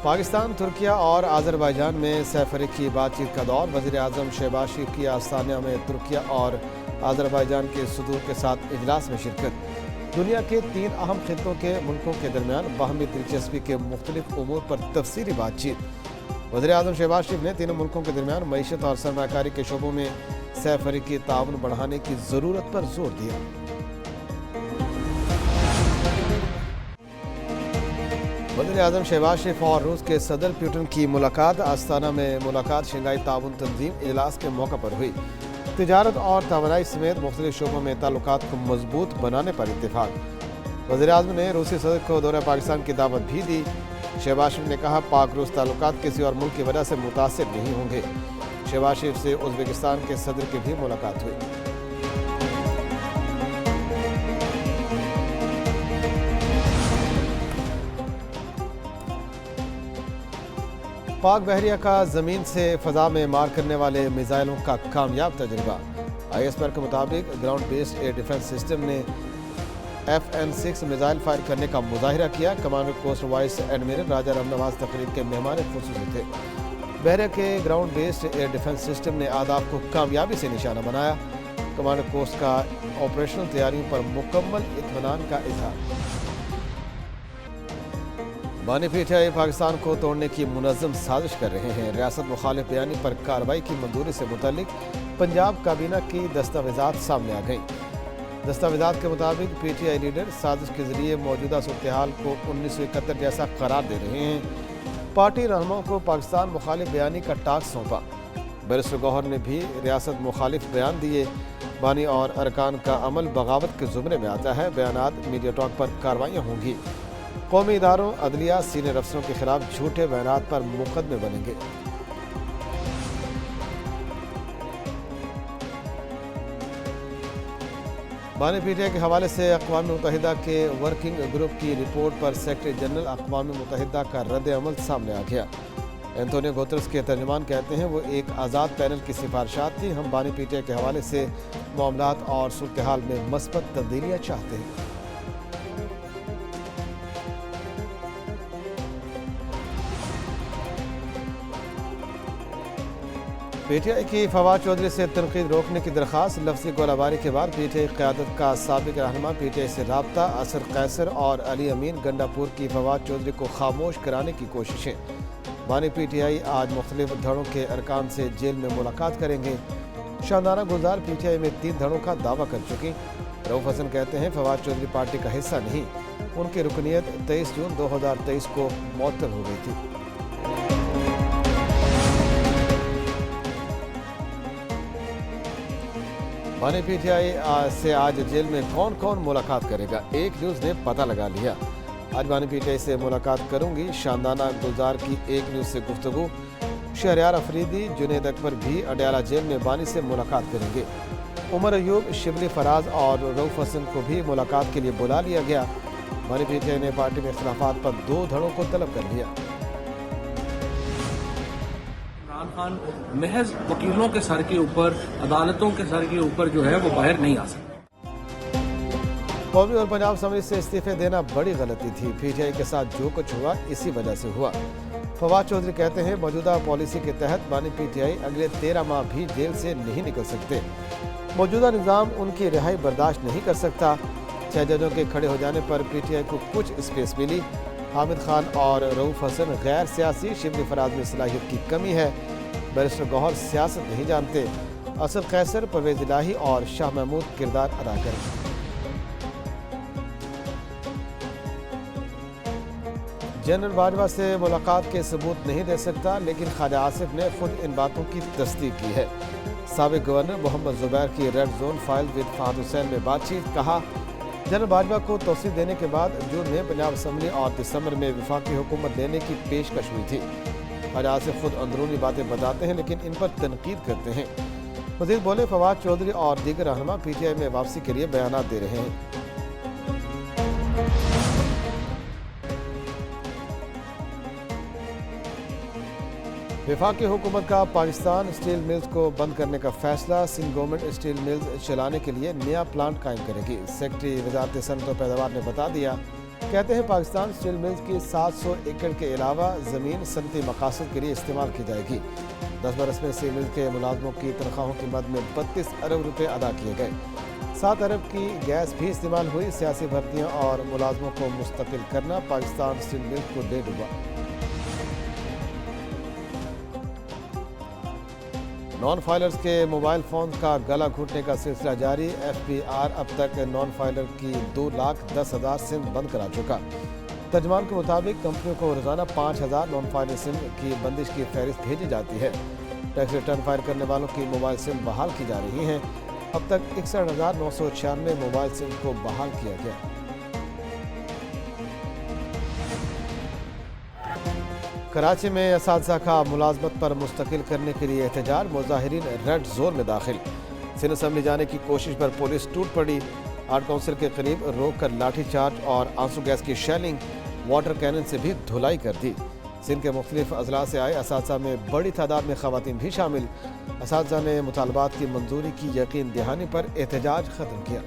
پاکستان، ترکیہ اور آذربائیجان میں سیفری کی بات چیت کا دور۔ وزیر اعظم شہباز شریف کی آستانہ میں ترکیہ اور آذربائیجان کے صدور کے ساتھ اجلاس میں شرکت۔ دنیا کے 3 اہم خطوں کے ملکوں کے درمیان باہمی دلچسپی کے مختلف امور پر تفصیلی بات چیت۔ وزیر اعظم شہباز شریف نے تینوں ملکوں کے درمیان معیشت اور سرمایہ کاری کے شعبوں میں سیفری تعاون بڑھانے کی ضرورت پر زور دیا۔ وزیر اعظم شہباز شریف اور روس کے صدر پیوٹن کی ملاقات۔ آستانہ میں ملاقات شنگھائی تعاون تنظیم اجلاس کے موقع پر ہوئی۔ تجارت اور توانائی سمیت مختلف شعبوں میں تعلقات کو مضبوط بنانے پر اتفاق۔ وزیر اعظم نے روسی صدر کو دورہ پاکستان کی دعوت بھی دی۔ شہباز شریف نے کہا، پاک روس تعلقات کسی اور ملک کی وجہ سے متاثر نہیں ہوں گے۔ شہباز شریف سے ازبکستان کے صدر کی بھی ملاقات ہوئی۔ پاک بحریہ کا زمین سے فضا میں مار کرنے والے میزائلوں کا کامیاب تجربہ۔ آئی ایس پی آر کے مطابق ground based air defence system نے FN-6 میزائل فائر کرنے کا مظاہرہ کیا۔ کمانڈر کوسٹ وائس ایڈمرل راجہ رام نواز تقریب کے مہمان خصوصی تھے۔ بحریہ کے ground based air defence system نے اہداف کو کامیابی سے نشانہ بنایا۔ کمانڈر کوسٹ کا آپریشنل تیاریوں پر مکمل اطمینان کا اظہار۔ بانی پی ٹی آئی پاکستان کو توڑنے کی منظم سازش کر رہے ہیں۔ ریاست مخالف بیانی پر کارروائی کی منظوری سے متعلق پنجاب کابینہ کی دستاویزات سامنے آ گئیں۔ دستاویزات کے مطابق پی ٹی آئی لیڈر سازش کے ذریعے موجودہ صورتحال کو 1971 جیسا قرار دے رہے ہیں۔ پارٹی رہنماؤں کو پاکستان مخالف بیانی کا ٹاسک سونپا۔ بیرسٹر گوہر نے بھی ریاست مخالف بیان دیے۔ بانی اور ارکان کا عمل بغاوت کے زمرے میں آتا ہے۔ بیانات میڈیا ٹاک پر کارروائیاں ہوں گی۔ قومی اداروں، عدلیہ، سینئر افسروں کے خلاف جھوٹے بیانات پر مقدمے بنیں گے۔ بانی پی ٹی آئی کے حوالے سے اقوام متحدہ کے ورکنگ گروپ کی رپورٹ پر سیکرٹری جنرل اقوام متحدہ کا رد عمل سامنے آ گیا۔ اینٹونیو گوترس کے ترجمان کہتے ہیں، وہ ایک آزاد پینل کی سفارشات تھی۔ ہم بانی پی ٹی آئی کے حوالے سے معاملات اور صورتحال میں مثبت تبدیلیاں چاہتے ہیں۔ پی ٹی آئی کی فواد چودھری سے تنقید روکنے کی درخواست۔ لفظی گولہ باری کے بعد پی ٹی آئی قیادت کا سابق رہنما پی ٹی آئی سے رابطہ۔ اصر قیصر اور علی امین گنڈا پور کی فواد چودھری کو خاموش کرانے کی کوششیں۔ بانی پی ٹی آئی آج مختلف دھڑوں کے ارکان سے جیل میں ملاقات کریں گے۔ شاندانہ گلزار پی ٹی آئی میں 3 دھڑوں کا دعویٰ کر چکی۔ رؤف حسن کہتے ہیں، فواد چودھری پارٹی کا حصہ نہیں، ان کی رکنیت 23 جون 2023 کو معطل ہو گئی تھی۔ بانی پی ٹی آئی سے آج جیل میں کون کون ملاقات کرے گا؟ ایک نیوز نے پتہ لگا لیا۔ آج بانی پی ٹی آئی سے ملاقات کروں گی۔ شاندانہ گلزار کی ایک نیوز سے گفتگو۔ شہریار افریدی، جنید اکبر بھی اڈیالہ جیل میں بانی سے ملاقات کریں گے۔ عمر ایوب، شبلی فراز اور رؤف حسن کو بھی ملاقات کے لیے بلا لیا گیا۔ بانی پی ٹی آئی نے پارٹی میں اختلافات پر 2 دھڑوں کو طلب کر لیا۔ عمران خان محض وکیلوں کے سر کے اوپر، عدالتوں کے سر کے اوپر جو ہے وہ باہر نہیں آ سکتا۔ قومی اور پنجاب اسمبلی سے استعفے دینا بڑی غلطی تھی۔ پی ٹی آئی کے ساتھ جو کچھ ہوا اسی وجہ سے ہوا۔ فواد چودھری کہتے ہیں، موجودہ پالیسی کے تحت بانی پی ٹی آئی اگلے 13 ماہ بھی جیل سے نہیں نکل سکتے۔ موجودہ نظام ان کی رہائی برداشت نہیں کر سکتا۔ 6 ججوں کے کھڑے ہو جانے پر پی ٹی آئی کو کچھ اسپیس ملی۔ حامد خان اور رؤف حسن غیر سیاسی، شبلی فراز میں صلاحیت کی کمی ہے۔ بیرسٹر گوہر سیاست نہیں جانتے۔ اصل قیصر، پرویز الہی اور شاہ محمود کردار ادا کریں۔ جنرل باجوہ سے ملاقات کے ثبوت نہیں دے سکتا، لیکن خواجہ آصف نے خود ان باتوں کی تصدیق کی ہے۔ سابق گورنر محمد زبیر کی red zone file with Fahad Hussain میں بات چیت۔ کہا، جنرل باجوہ کو توسیع دینے کے بعد جون میں پنجاب اسمبلی اور دسمبر میں وفاقی حکومت لینے کی پیشکش ہوئی تھی۔ خواجہ آصف خود اندرونی باتیں بتاتے ہیں، لیکن ان پر تنقید کرتے ہیں۔ مزید بولے، فواد چودھری اور دیگر رہنما پی ٹی آئی میں واپسی کے لیے بیانات دے رہے ہیں۔ وفاقی حکومت کا پاکستان اسٹیل ملز کو بند کرنے کا فیصلہ۔ سندھ گورنمنٹ اسٹیل ملز چلانے کے لیے نیا پلانٹ قائم کرے گی۔ سیکرٹری وزارت صنعت و پیداوار نے بتا دیا، کہتے ہیں پاکستان اسٹیل ملز کی 700 ایکڑ کے علاوہ زمین صنعتی مقاصد کے لیے استعمال کی جائے گی۔ 10 برس میں اسٹیل ملز کے ملازموں کی تنخواہوں کی مد میں 32 ارب روپے ادا کیے گئے۔ 7 ارب کی گیس بھی استعمال ہوئی۔ سیاسی بھرتیاں اور ملازموں کو مستقل کرنا پاکستان اسٹیل ملز کو دے ڈوبا۔ نان فائلرز کے موبائل فون کا گلا گھونٹنے کا سلسلہ جاری۔ ایف بی آر اب تک نان فائلر کی 2,10,000 سم بند کرا چکا۔ ترجمان کے مطابق کمپنیوں کو روزانہ 5,000 نان فائلر سم کی بندش کی فہرست بھیجی جاتی ہے۔ ٹیکس ریٹرن فائل کرنے والوں کی موبائل سم بحال کی جا رہی ہیں۔ اب تک 61,996 موبائل سم کو بحال کیا گیا۔ کراچی میں اساتذہ کا ملازمت پر مستقل کرنے کے لیے احتجاج، مظاہرین ریڈ زون میں داخل۔ سندھ اسمبلی جانے کی کوشش پر پولیس ٹوٹ پڑی۔ آرٹ کونسل کے قریب روک کر لاٹھی چارج اور آنسو گیس کی شیلنگ، واٹر کینن سے بھی دھلائی کر دی۔ سندھ کے مختلف اضلاع سے آئے اساتذہ میں بڑی تعداد میں خواتین بھی شامل۔ اساتذہ نے مطالبات کی منظوری کی یقین دہانی پر احتجاج ختم کیا۔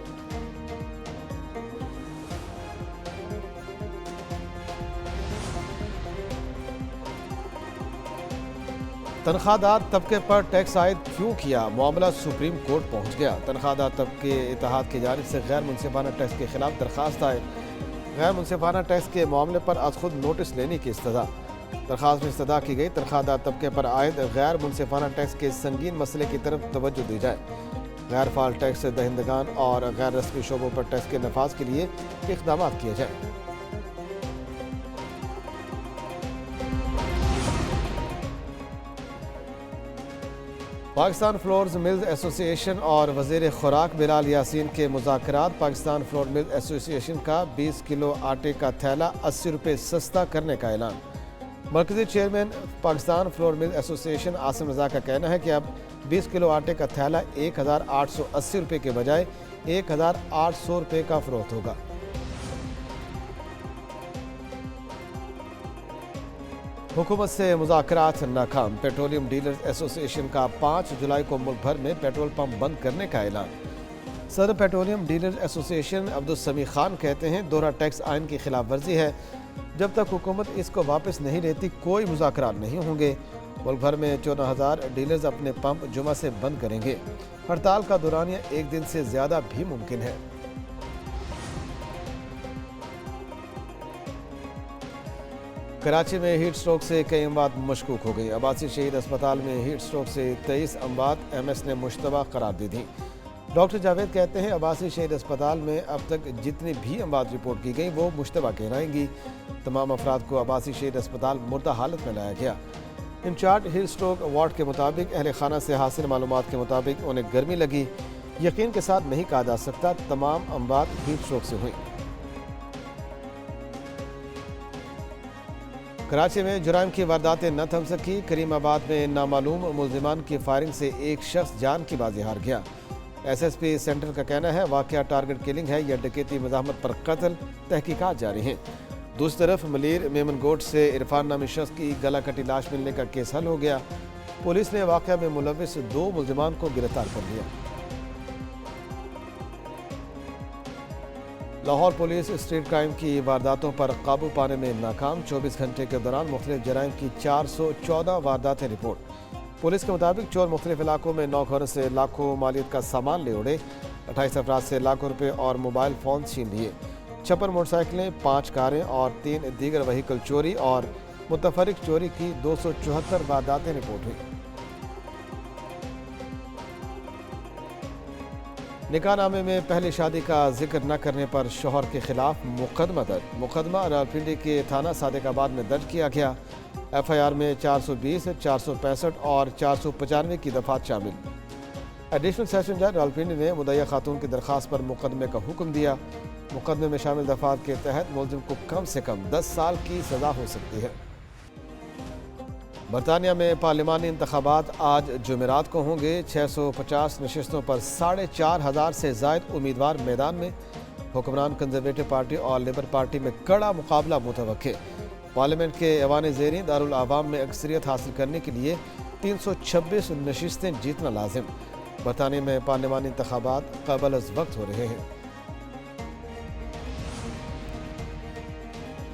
تنخواہ دار طبقے پر ٹیکس عائد کیوں کیا؟ معاملہ سپریم کورٹ پہنچ گیا۔ تنخواہ دار طبقے اتحاد کی جانب سے غیر منصفانہ ٹیکس کے خلاف درخواست آئے۔ غیر منصفانہ ٹیکس کے معاملے پر از خود نوٹس لینے کی استدعا۔ درخواست میں استدعا کی گئی تنخواہ دار طبقے پر عائد غیر منصفانہ ٹیکس کے سنگین مسئلے کی طرف توجہ دی جائے۔ غیر فعال ٹیکس دہندگان اور غیر رسمی شعبوں پر ٹیکس کے نفاذ کے لیے اقدامات کیے جائیں۔ پاکستان فلورز ملز ایسوسی ایشن اور وزیر خوراک بلال یاسین کے مذاکرات۔ پاکستان فلور ملز ایسوسی ایشن کا 20 کلو آٹے کا تھیلا 80 روپے سستا کرنے کا اعلان۔ مرکزی چیئرمین پاکستان فلور ملز ایسوسی ایشن عاصم رضا کا کہنا ہے کہ اب 20 کلو آٹے کا تھیلا 1,880 روپے کے بجائے 1,800 روپے کا فروخت ہوگا۔ حکومت سے مذاکرات ناکام۔ پیٹرولیم ڈیلرز ایسوسی ایشن کا 5 جولائی کو ملک بھر میں پیٹرول پمپ بند کرنے کا اعلان۔ صدر پیٹرولیم ڈیلرز ایسوسی ایشن عبدالسمیع خان کہتے ہیں دوہرا ٹیکس آئین کی خلاف ورزی ہے۔ جب تک حکومت اس کو واپس نہیں لیتی کوئی مذاکرات نہیں ہوں گے۔ ملک بھر میں 14,000 ڈیلرز اپنے پمپ جمعہ سے بند کریں گے۔ ہڑتال کا دورانیہ 1 دن سے زیادہ بھی ممکن ہے۔ کراچی میں ہیٹ سٹروک سے کئی اموات مشکوک ہو گئی۔ عباسی شہید اسپتال میں ہیٹ سٹروک سے 23 اموات MS نے مشتبہ قرار دی تھیں۔ ڈاکٹر جاوید کہتے ہیں عباسی شہید اسپتال میں اب تک جتنی بھی اموات رپورٹ کی گئی وہ مشتبہ کہلائیں گی۔ تمام افراد کو عباسی شہید اسپتال مردہ حالت میں لایا گیا۔ انچارج ہیٹ سٹروک وارڈ کے مطابق اہل خانہ سے حاصل معلومات کے مطابق انہیں گرمی لگی۔ یقین کے ساتھ نہیں کہا جا سکتا تمام اموات ہیٹ سٹروک سے ہوئیں۔ کراچی میں جرائم کی وارداتیں نہ تھم سکی۔ کریم آباد میں نامعلوم ملزمان کی فائرنگ سے ایک شخص جان کی بازی ہار گیا۔ SSP سینٹر کا کہنا ہے واقعہ ٹارگٹ کلنگ ہے یا ڈکیتی مزاحمت پر قتل، تحقیقات جاری ہیں۔ دوسری طرف ملیر میمن گوٹ سے عرفان نامی شخص کی گلا کٹی لاش ملنے کا کیس حل ہو گیا۔ پولیس نے واقعہ میں ملوث 2 ملزمان کو گرفتار کر لیا۔ لاہور پولیس اسٹریٹ کرائم کی وارداتوں پر قابو پانے میں ناکام۔ 24 گھنٹے کے دوران مختلف جرائم کی 414 وارداتیں رپورٹ۔ پولیس کے مطابق چور مختلف علاقوں میں 9 گھروں سے لاکھوں مالیت کا سامان لے اڑے۔ 28 افراد سے لاکھوں روپے اور موبائل فون چھین لیے۔ 56 موٹر سائیکلیں، 5 کاریں اور 3 دیگر وہیکل چوری اور متفرق چوری کی 274 وارداتیں رپورٹ ہوئیں۔ نکاح نامے میں پہلی شادی کا ذکر نہ کرنے پر شوہر کے خلاف مقدمہ درج۔ مقدمہ راولپنڈی کے تھانہ صادق آباد میں درج کیا گیا۔ FIR میں 420، 465 اور 495 کی دفعات شامل۔ ایڈیشنل سیشن جج راولپنڈی نے مدعیہ خاتون کی درخواست پر مقدمے کا حکم دیا۔ مقدمے میں شامل دفعات کے تحت ملزم کو کم سے کم 10 سال کی سزا ہو سکتی ہے۔ برطانیہ میں پارلیمانی انتخابات آج جمعرات کو ہوں گے۔ 650 نشستوں پر 4,500 سے زائد امیدوار میدان میں۔ حکمران کنزرویٹو پارٹی اور لیبر پارٹی میں کڑا مقابلہ متوقع۔ پارلیمنٹ کے ایوان زیریں دارالعوام میں اکثریت حاصل کرنے کے لیے 326 نشستیں جیتنا لازم۔ برطانیہ میں پارلیمانی انتخابات قبل از وقت ہو رہے ہیں۔